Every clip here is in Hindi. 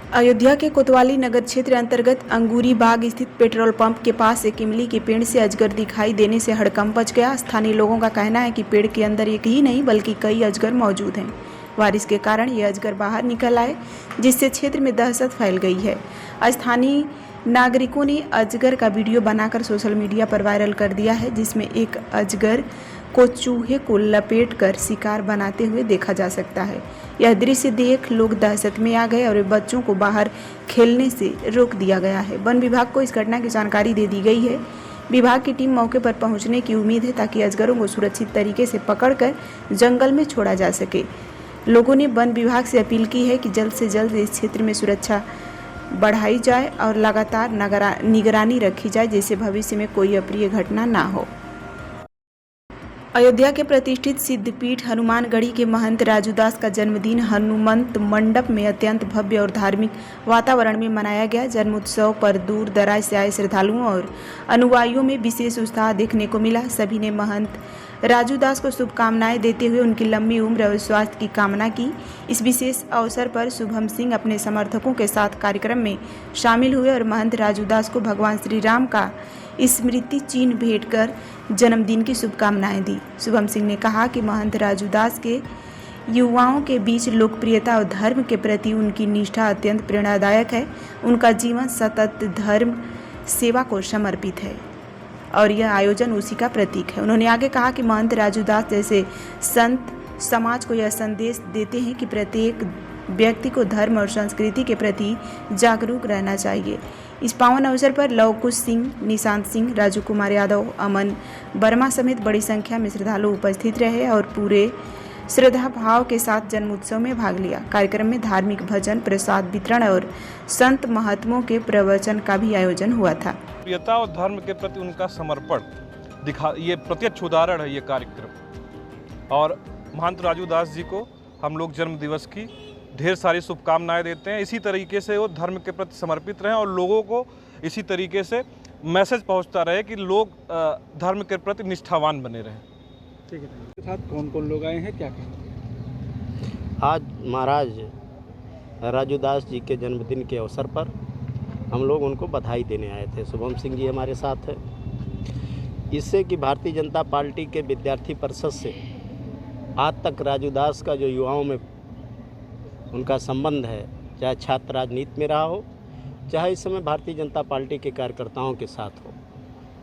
अयोध्या के कोतवाली नगर क्षेत्र अंतर्गत अंगूरी बाग स्थित पेट्रोल पंप के पास एक इमली के पेड़ से अजगर दिखाई देने से हड़कंप मच गया। स्थानीय लोगों का कहना है कि पेड़ के अंदर एक ही नहीं बल्कि कई अजगर मौजूद हैं। बारिश के कारण ये अजगर बाहर निकल आए, जिससे क्षेत्र में दहशत फैल गई है। स्थानीय नागरिकों ने अजगर का वीडियो बनाकर सोशल मीडिया पर वायरल कर दिया है, जिसमें एक अजगर को चूहे को लपेटकर शिकार बनाते हुए देखा जा सकता है। यह दृश्य देख लोग दहशत में आ गए और बच्चों को बाहर खेलने से रोक दिया गया है। वन विभाग को इस घटना की जानकारी दे दी गई है। विभाग की टीम मौके पर पहुंचने की उम्मीद है ताकि अजगरों को सुरक्षित तरीके से पकड़कर जंगल में छोड़ा जा सके। लोगों ने वन विभाग से अपील की है कि जल्द से जल्द इस क्षेत्र में सुरक्षा बढ़ाई जाए और लगातार निगरानी रखी जाए, जिससे भविष्य में कोई अप्रिय घटना ना हो। अयोध्या के प्रतिष्ठित सिद्धपीठ हनुमानगढ़ी के महंत राजूदास का जन्मदिन हनुमंत मंडप में अत्यंत भव्य और धार्मिक वातावरण में मनाया गया। जन्मोत्सव पर दूर दराज से आए श्रद्धालुओं और अनुयायियों में विशेष उत्साह देखने को मिला। सभी ने महंत राजूदास को शुभकामनाएं देते हुए उनकी लंबी उम्र और स्वास्थ्य की कामना की। इस विशेष अवसर पर शुभम सिंह अपने समर्थकों के साथ कार्यक्रम में शामिल हुए और महंत राजूदास को भगवान श्री राम का स्मृति चिन्ह भेंट कर जन्मदिन की शुभकामनाएं दी। शुभम सिंह ने कहा कि महंत राजूदास के युवाओं के बीच लोकप्रियता और धर्म के प्रति उनकी निष्ठा अत्यंत प्रेरणादायक है। उनका जीवन सतत धर्म सेवा को समर्पित है और यह आयोजन उसी का प्रतीक है। उन्होंने आगे कहा कि महंत राजूदास जैसे संत समाज को यह संदेश देते हैं कि प्रत्येक व्यक्ति को धर्म और संस्कृति के प्रति जागरूक रहना चाहिए। इस पावन अवसर पर लव कुश सिंह, निशांत सिंह, राजू कुमार यादव, अमन वर्मा समेत बड़ी संख्या में श्रद्धालु उपस्थित रहे और पूरे श्रद्धा भाव के साथ जन्मोत्सव में भाग लिया। कार्यक्रम में धार्मिक भजन, प्रसाद वितरण और संत महात्मों के प्रवचन का भी आयोजन हुआ था। प्रियता और धर्म के प्रति उनका समर्पण ये प्रत्यक्ष उदाहरण है ये कार्यक्रम। और महंत राजूदास जी को हम लोग जन्म दिवस की ढेर सारी शुभकामनाएं देते हैं। इसी तरीके से वो धर्म के प्रति समर्पित रहें और लोगों को इसी तरीके से मैसेज पहुंचता रहे कि लोग धर्म के प्रति निष्ठावान बने रहें। ठीक है। के साथ कौन कौन लोग आए हैं, क्या कहेंगे? आज महाराज राजूदास जी के जन्मदिन के अवसर पर हम लोग उनको बधाई देने आए थे। शुभम सिंह जी हमारे साथ है। इससे कि भारतीय जनता पार्टी के विद्यार्थी परिषद से आज तक राजूदास का जो युवाओं में उनका संबंध है, चाहे छात्र राजनीति में रहा हो, चाहे इस समय भारतीय जनता पार्टी के कार्यकर्ताओं के साथ हो,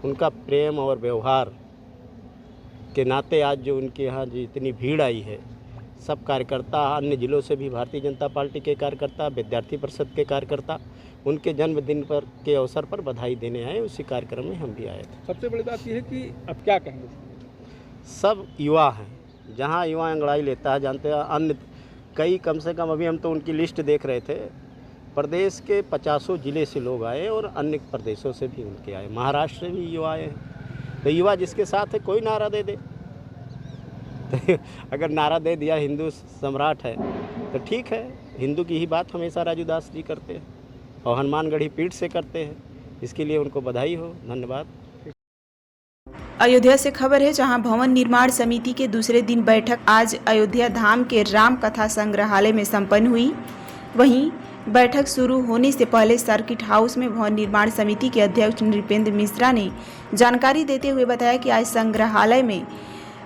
उनका प्रेम और व्यवहार के नाते आज जो उनके यहाँ जो इतनी भीड़ आई है, सब कार्यकर्ता, अन्य जिलों से भी भारतीय जनता पार्टी के कार्यकर्ता, विद्यार्थी परिषद के कार्यकर्ता उनके जन्मदिन पर के अवसर पर बधाई देने आए। उसी कार्यक्रम में हम भी आए थे। सबसे बड़ी बात यह है कि अब क्या कहेंगे? सब युवा हैं, जहाँ युवा अंगड़ाई लेता है, जानते हैं अन्य कई कम से कम अभी हम तो उनकी लिस्ट देख रहे थे, प्रदेश के 50 जिले से लोग आए और अन्य प्रदेशों से भी उनके आए, महाराष्ट्र से भी युवा आए हैं। तो युवा जिसके साथ है कोई नारा दे दे तो अगर नारा दे दिया हिंदू सम्राट है तो ठीक है। हिंदू की ही बात हमेशा राजूदास जी करते हैं और हनुमानगढ़ी पीठ से करते हैं। इसके लिए उनको बधाई हो, धन्यवाद। अयोध्या से खबर है, जहां भवन निर्माण समिति के दूसरे दिन बैठक आज अयोध्या धाम के राम कथा संग्रहालय में संपन्न हुई। वहीं बैठक शुरू होने से पहले सर्किट हाउस में भवन निर्माण समिति के अध्यक्ष नृपेंद्र मिश्रा ने जानकारी देते हुए बताया कि आज संग्रहालय में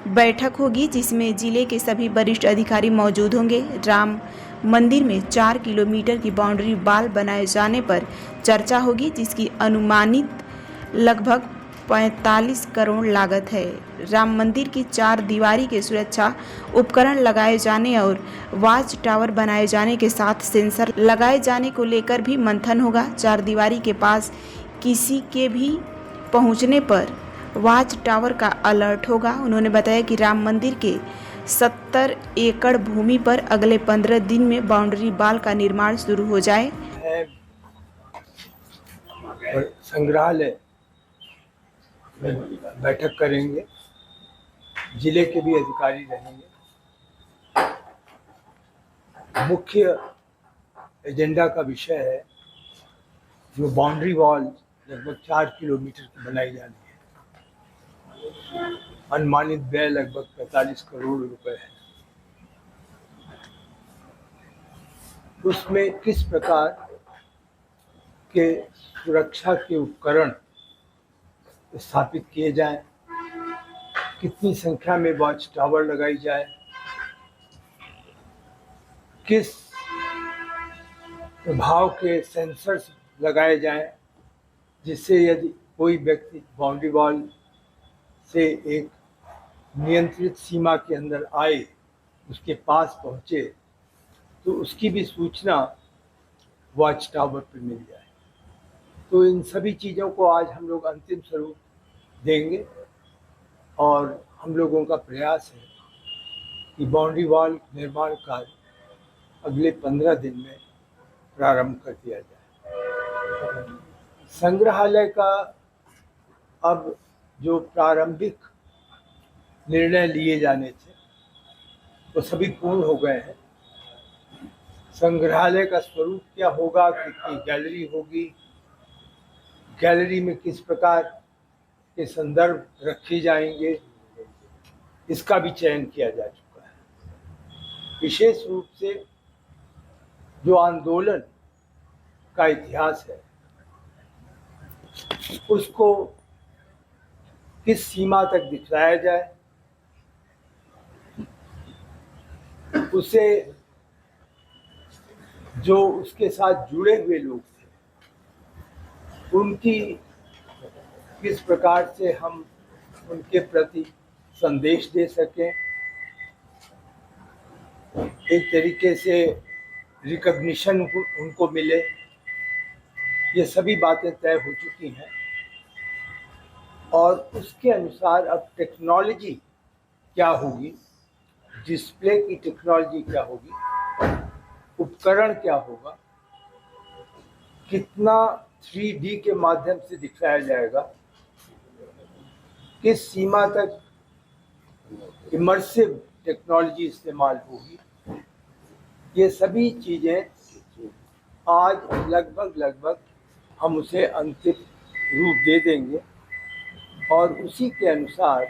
बैठक होगी, जिसमें जिले के सभी वरिष्ठ अधिकारी मौजूद होंगे। राम मंदिर में 4 किलोमीटर की बाउंड्री वाल बनाए जाने पर चर्चा होगी, जिसकी अनुमानित लगभग 45 करोड़ लागत है। राम मंदिर की 4 दीवारी के सुरक्षा उपकरण लगाए जाने और वॉच टावर बनाए जाने के साथ सेंसर लगाए जाने को लेकर भी मंथन होगा। 4 दीवारी के पास किसी के भी पहुंचने पर वॉच टावर का अलर्ट होगा। उन्होंने बताया कि राम मंदिर के 70 एकड़ भूमि पर अगले 15 दिन में बाउंड्री वाल का निर्माण शुरू हो जाए। संग्रहालय बैठक करेंगे, जिले के भी अधिकारी रहेंगे। मुख्य एजेंडा का विषय है जो बाउंड्री वॉल लगभग 4 किलोमीटर की बनाई जानी है। अनुमानित व्यय लगभग 45 करोड़ रुपए है। उसमें किस प्रकार के सुरक्षा के उपकरण स्थापित किए जाएं, कितनी संख्या में वॉच टावर लगाई जाए, किस प्रभाव के सेंसर्स लगाए जाएं, जिससे यदि कोई व्यक्ति बाउंड्री वॉल से एक नियंत्रित सीमा के अंदर आए, उसके पास पहुंचे, तो उसकी भी सूचना वॉच टावर पर मिल जाए। तो इन सभी चीज़ों को आज हम लोग अंतिम स्वरूप देंगे और हम लोगों का प्रयास है कि बाउंड्री वॉल निर्माण कार्य अगले 15 दिन में प्रारंभ कर दिया जाए। संग्रहालय का अब जो प्रारंभिक निर्णय लिए जाने थे वो सभी पूर्ण हो गए हैं। संग्रहालय का स्वरूप क्या होगा, कितनी गैलरी होगी, गैलरी में किस प्रकार के संदर्भ रखे जाएंगे, इसका भी चयन किया जा चुका है। विशेष रूप से जो आंदोलन का इतिहास है उसको किस सीमा तक दिखलाया जाए, उसे जो उसके साथ जुड़े हुए लोग थे उनकी किस प्रकार से हम उनके प्रति संदेश दे सकें, एक तरीके से रिकॉग्निशन उनको मिले, ये सभी बातें तय हो चुकी हैं। और उसके अनुसार अब टेक्नोलॉजी क्या होगी, डिस्प्ले की टेक्नोलॉजी क्या होगी, उपकरण क्या होगा, कितना 3D के माध्यम से दिखाया जाएगा, किस सीमा तक इमर्सिव टेक्नोलॉजी इस्तेमाल होगी, ये सभी चीज़ें आज लगभग हम उसे अंतिम रूप दे देंगे और उसी के अनुसार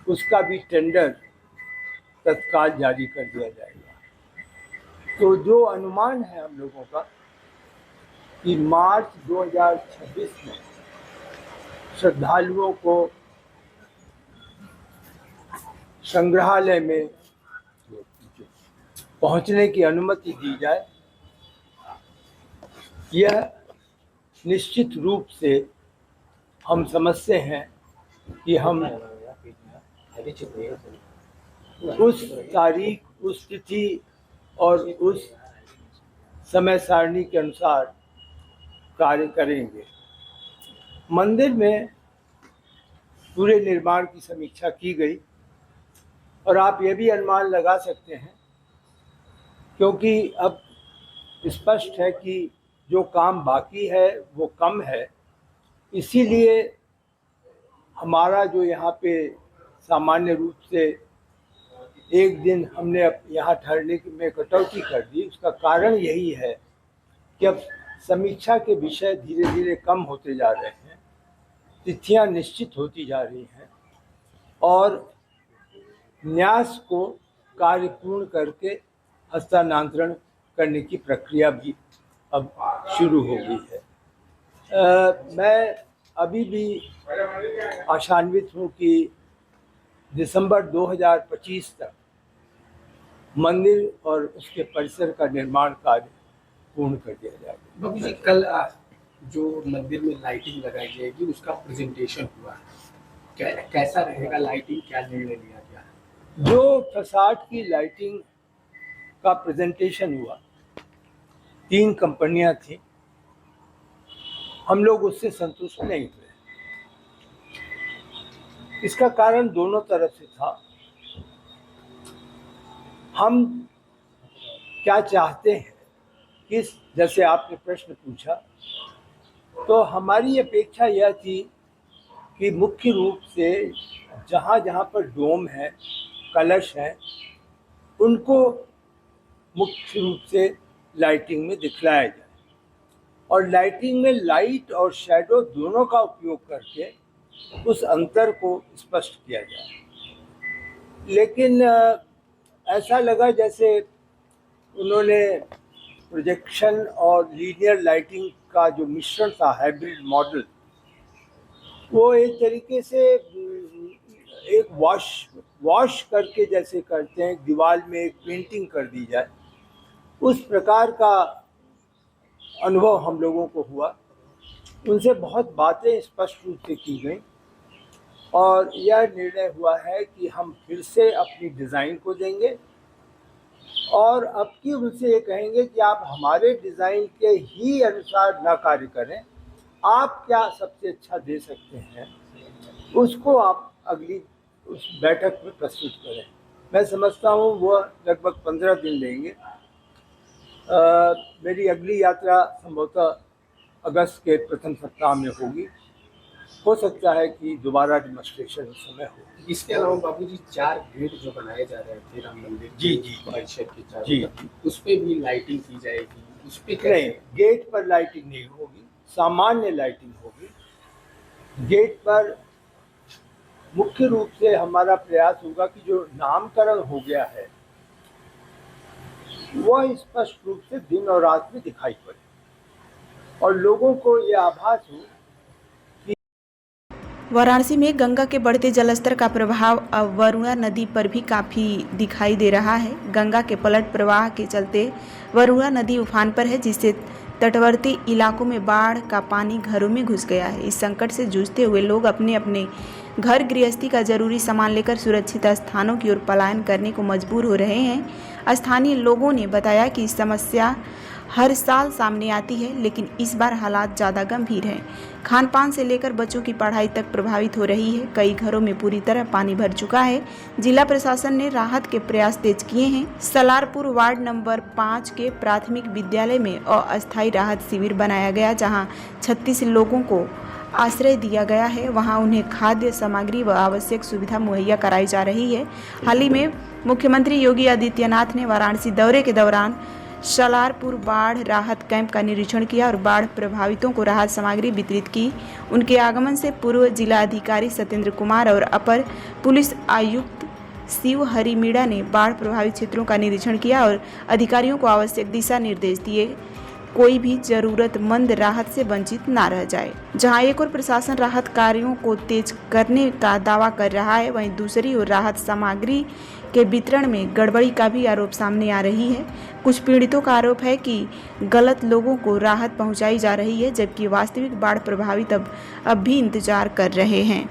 उसका भी टेंडर तत्काल जारी कर दिया जाएगा। तो जो अनुमान है हम लोगों का कि मार्च 2026 में श्रद्धालुओं को संग्रहालय में पहुंचने की अनुमति दी जाए, यह निश्चित रूप से हम समझते हैं कि हम उस तारीख, उस तिथि और उस समय सारणी के अनुसार कार्य करेंगे। मंदिर में पूरे निर्माण की समीक्षा की गई और आप ये भी अनुमान लगा सकते हैं, क्योंकि अब स्पष्ट है कि जो काम बाकी है वो कम है, इसीलिए हमारा जो यहाँ पे सामान्य रूप से एक दिन हमने यहाँ ठहरने में कटौती कर दी, उसका कारण यही है कि अब समीक्षा के विषय धीरे धीरे कम होते जा रहे हैं, तिथियाँ निश्चित होती जा रही हैं और न्यास को कार्य पूर्ण करके हस्तांतरण करने की प्रक्रिया भी अब शुरू हो गई है। मैं अभी भी आशान्वित हूँ कि दिसंबर 2025 तक मंदिर और उसके परिसर का निर्माण कार्य पूर्ण कर दिया जाएगा। बाबू जी, कल जो मंदिर में लाइटिंग लगाई जाएगी उसका प्रेजेंटेशन हुआ, कैसा रहेगा लाइटिंग, क्या निर्णय लिया गया? जो फसाड की लाइटिंग का प्रेजेंटेशन हुआ, 3 कंपनियां थी, हम लोग उससे संतुष्ट नहीं हुए। इसका कारण दोनों तरफ से था। हम क्या चाहते हैं, किस, जैसे आपने प्रश्न पूछा, तो हमारी अपेक्षा यह थी कि मुख्य रूप से जहाँ जहाँ पर डोम है, कलश है, उनको मुख्य रूप से लाइटिंग में दिखलाया जाए और लाइटिंग में लाइट और शैडो दोनों का उपयोग करके उस अंतर को स्पष्ट किया जाए। लेकिन ऐसा लगा जैसे उन्होंने प्रोजेक्शन और लीनियर लाइटिंग का जो मिश्रण था, हाइब्रिड मॉडल, वो एक तरीके से एक वॉश करके जैसे करते हैं, दीवार में एक पेंटिंग कर दी जाए, उस प्रकार का अनुभव हम लोगों को हुआ। उनसे बहुत बातें स्पष्ट रूप से की गई और यह निर्णय हुआ है कि हम फिर से अपनी डिज़ाइन को देंगे और अब की उनसे ये कहेंगे कि आप हमारे डिज़ाइन के ही अनुसार ना कार्य करें, आप क्या सबसे अच्छा दे सकते हैं उसको आप अगली उस बैठक में प्रस्तुत करें। मैं समझता हूँ वो लगभग 15 दिन लेंगे। मेरी अगली यात्रा संभवतः अगस्त के प्रथम सप्ताह में होगी। हो सकता है कि दोबारा डेमोन्स्ट्रेशन उस समय हो। इसके अलावा बाबूजी 4 गेट जो बनाए जा रहे थे राम मंदिर जी परिसर के चारों जी तरफ, उस पे भी लाइटिंग की जाएगी? उस पे नहीं, गेट पर लाइटिंग नहीं होगी, सामान्य लाइटिंग होगी। गेट पर मुख्य रूप से हमारा प्रयास होगा कि जो नामकरण हो गया है वह स्पष्ट रूप से दिन और रात में दिखाई पड़े और लोगों को यह आभास हो। वाराणसी में गंगा के बढ़ते जलस्तर का प्रभाव अब वरुणा नदी पर भी काफ़ी दिखाई दे रहा है। गंगा के पलट प्रवाह के चलते वरुणा नदी उफान पर है, जिससे तटवर्ती इलाकों में बाढ़ का पानी घरों में घुस गया है। इस संकट से जूझते हुए लोग अपने अपने घर गृहस्थी का जरूरी सामान लेकर सुरक्षित स्थानों की ओर पलायन करने को मजबूर हो रहे हैं। स्थानीय लोगों ने बताया कि समस्या हर साल सामने आती है, लेकिन इस बार हालात ज़्यादा गंभीर हैं। खान पान से लेकर बच्चों की पढ़ाई तक प्रभावित हो रही है। कई घरों में पूरी तरह पानी भर चुका है। जिला प्रशासन ने राहत के प्रयास तेज किए हैं। सलारपुर वार्ड नंबर 5 के प्राथमिक विद्यालय में अस्थायी राहत शिविर बनाया गया, जहां 36 लोगों को आश्रय दिया गया है। वहां उन्हें खाद्य सामग्री व आवश्यक सुविधा मुहैया कराई जा रही है। हाल ही में मुख्यमंत्री योगी आदित्यनाथ ने वाराणसी दौरे के दौरान सलारपुर बाढ़ राहत कैंप का निरीक्षण किया और बाढ़ प्रभावितों को राहत सामग्री वितरित की। उनके आगमन से पूर्व जिला अधिकारी सत्येंद्र कुमार और अपर पुलिस आयुक्त शिव हरि मीणा ने बाढ़ प्रभावित क्षेत्रों का निरीक्षण किया और अधिकारियों को आवश्यक दिशा निर्देश दिए, कोई भी जरूरतमंद राहत से वंचित ना रह जाए। जहां एक और प्रशासन राहत कार्यों को तेज करने का दावा कर रहा है, वहीं दूसरी ओर राहत सामग्री के वितरण में गड़बड़ी का भी आरोप सामने आ रही है। कुछ पीड़ितों का आरोप है कि गलत लोगों को राहत पहुंचाई जा रही है, जबकि वास्तविक बाढ़ प्रभावित अब भी इंतजार कर रहे हैं।